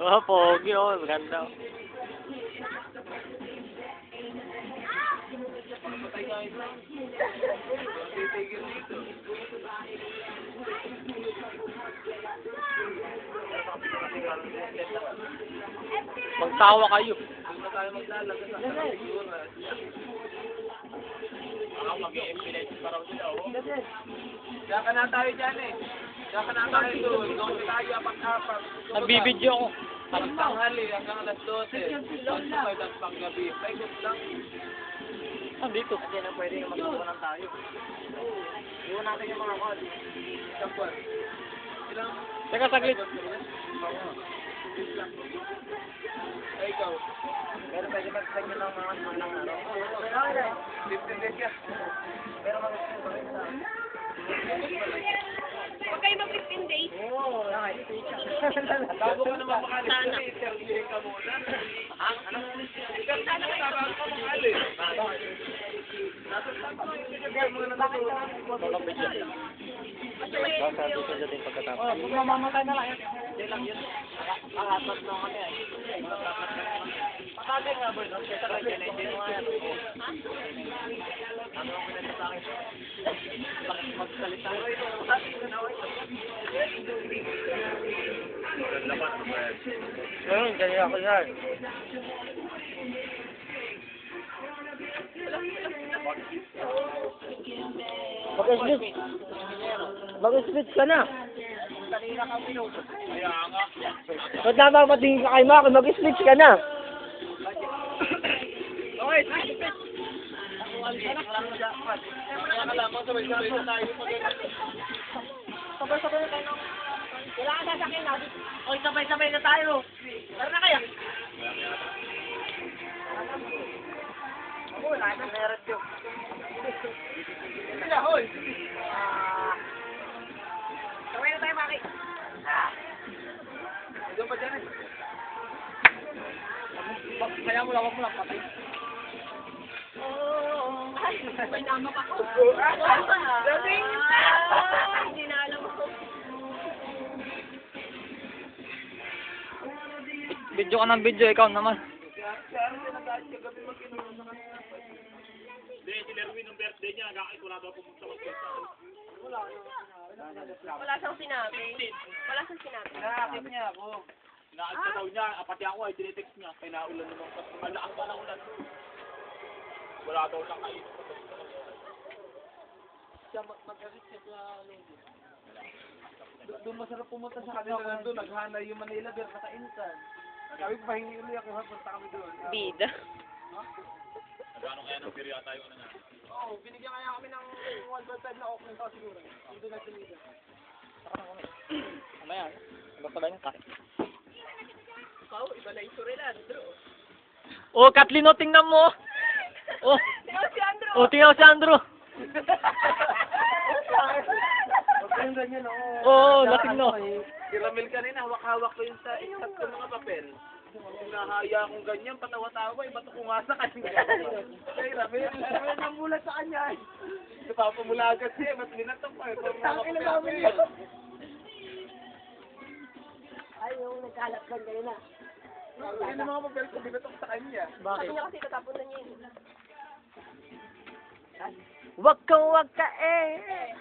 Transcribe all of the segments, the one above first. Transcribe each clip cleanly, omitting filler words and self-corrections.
Oh, pogi oh, maganda. Magtawa kayo. Ako mag-i-implement pa raw sila, oh. Diyan ka na tayo dyan eh. Diyan ka na tayo doon. Doon tayo apat-apat. Nagbibidyo ako. Tanghali hanggang alas 12. Doon sa may das panggabi. Paikot lang. Dito. Hindi na pwede magkukunan tayo. Iwan natin yung mga kod. Isang kod. Ilang? Teka, saglit. Ay, ikaw. Pero pwede mag-send ng mga araw. 15 days yan. Pero mag-send sa... Huwag kayo mag-15 days. Oo, bago ka naman makalis, interviewin ka muna. Ano? Interviewin ka bago ka makalis. Walang video. Sasabi ko dyan pagkatapos. Oh, kung mamamatay na lang yan. Hindi lang yun. Nakatas na kami ay. Patagay nga ba yun? Kaya talaga yan, hindi mo nga yan. Ano ang pinasa sa akin? Bakit magsalita? Ganyan ako yan. Mag-switch. Mag-switch ka na. Kanina kang pinuto. Kaya nga. Ba't naman matingin ka kay Maki? Mag-switch ka na. Okay, switch. Ako lang na dapat. Kaya ka lamang sabay-sabay na tayo. Sabay-sabay na tayo. Kailangan sasakyan natin. O, sabay-sabay na tayo. Tara na kaya. Ako, wala na meron yun. Sila, hoy! Sabay na tayo, Maki. Ito pa dyan eh. Kaya mo lang, wag mo lang patay. Ay, may namak ako. Dating! Hindi na alam ko. Video ka ng video, ikaw naman. Hindi, si Lerwin ng birthday niya, wala daw pumunta mag-birthday. Wala siyang sinabi. Wala siyang sinabi. Nakakit niya ako. Nakakit daw niya, pati ako ay tinetext niya. Kaya naulan naman. Malakas pa na ulan. Wala daw siyang kain. Siya mag-arit siya sa lobby. Doon masarap pumunta sa kanila. Doon naghanay yung Manila Beer, nakainitan. Sabi ko, pahingi ulit ako ha, punta kami doon. Bida. Gano'n kaya ng beer yata yung ano na? Oo, binigyan kaya kami ng 1.5 na off ng tao siguro. Hindi na sinida. Mamaya, sabay ng kain. Ikaw, iba na yung Surelando. Oh, Kathleen, oh, tingnan mo. Oh, Tingnan si Andrew. oh, tingnan si Andrew. Huwag kayong ganyan, oo. Oo, lasing no. Si Ramil kanina, hawak-hawak ko yun sa exact ko mga papel. Nahaya akong ganyan, patawa-tawa, ba't ako nga sa kanya? Kay Ramil, Ramil nang mulat sa kanya. Napapamula agad siya, ba't binatok pa? Tangin na namin yun. Ay, yung nagkalap ka kayo na. Yun yung mga papel ko, binatok sa kanya. Sabi niya kasi tatapon na niya yun. Wag ka eh.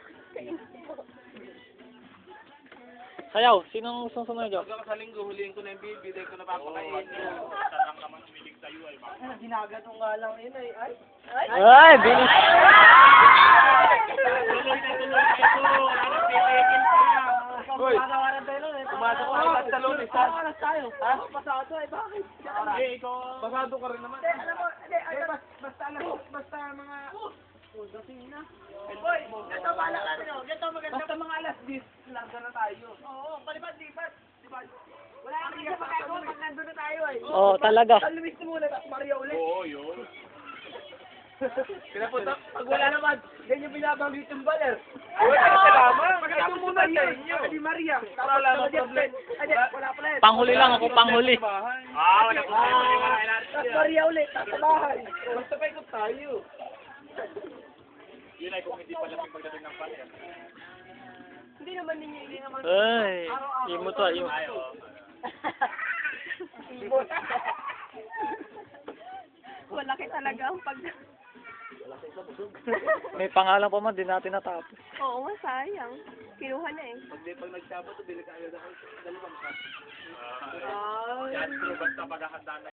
Sayaw, sinong susunod dyan? Pagka sa linggo, huliin ko na yung baby, dahil ko napapakain. Sarang naman umilig sa'yo ay baka. Ginagat ko nga lang yun ay. Ay, bilis. Tuloy na tuloy ito. Ano titigil pa? Hoy, pumasok ko ay sa loob. Oras tayo. Ha? Pasado ay bakit? Hindi, ikaw. Pasado ka rin naman. Alam mo, Basta alam mo, basta mga... Dating na. Hoy, ganito ba lang ano? Ganito maganda. Basta mga alas 10, larga na tayo. Oo, palipad-lipad. Wala kang kasi magagawa pag nandun na tayo eh. Oh, talaga. San Luis muna, tapos Maria ulit. Oo, yun. Pinapunta, pag wala naman, yan yung binabanggit yung baler. Wala ka salamat. Pagkatapos muna sa inyo. Di Maria. Para wala mo problem. Wala pala eh. Panghuli lang ako, panghuli. Wala problema. Tapos Maria ulit, tapos sa bahay. Basta pa ikot tayo. Yun ay kung hindi pala may pagdating ng baler. Hindi naman ninyo, hindi naman. Ay, imo to, imo. baseball. Malaki talaga ang pag... May pangalan pa man, di natin natapos. Oo nga, sayang. Kinuha na eh. Pag nagsabat, bili ka agad ako. Dalawang cup. Ay. Yan, basta paghahanda na.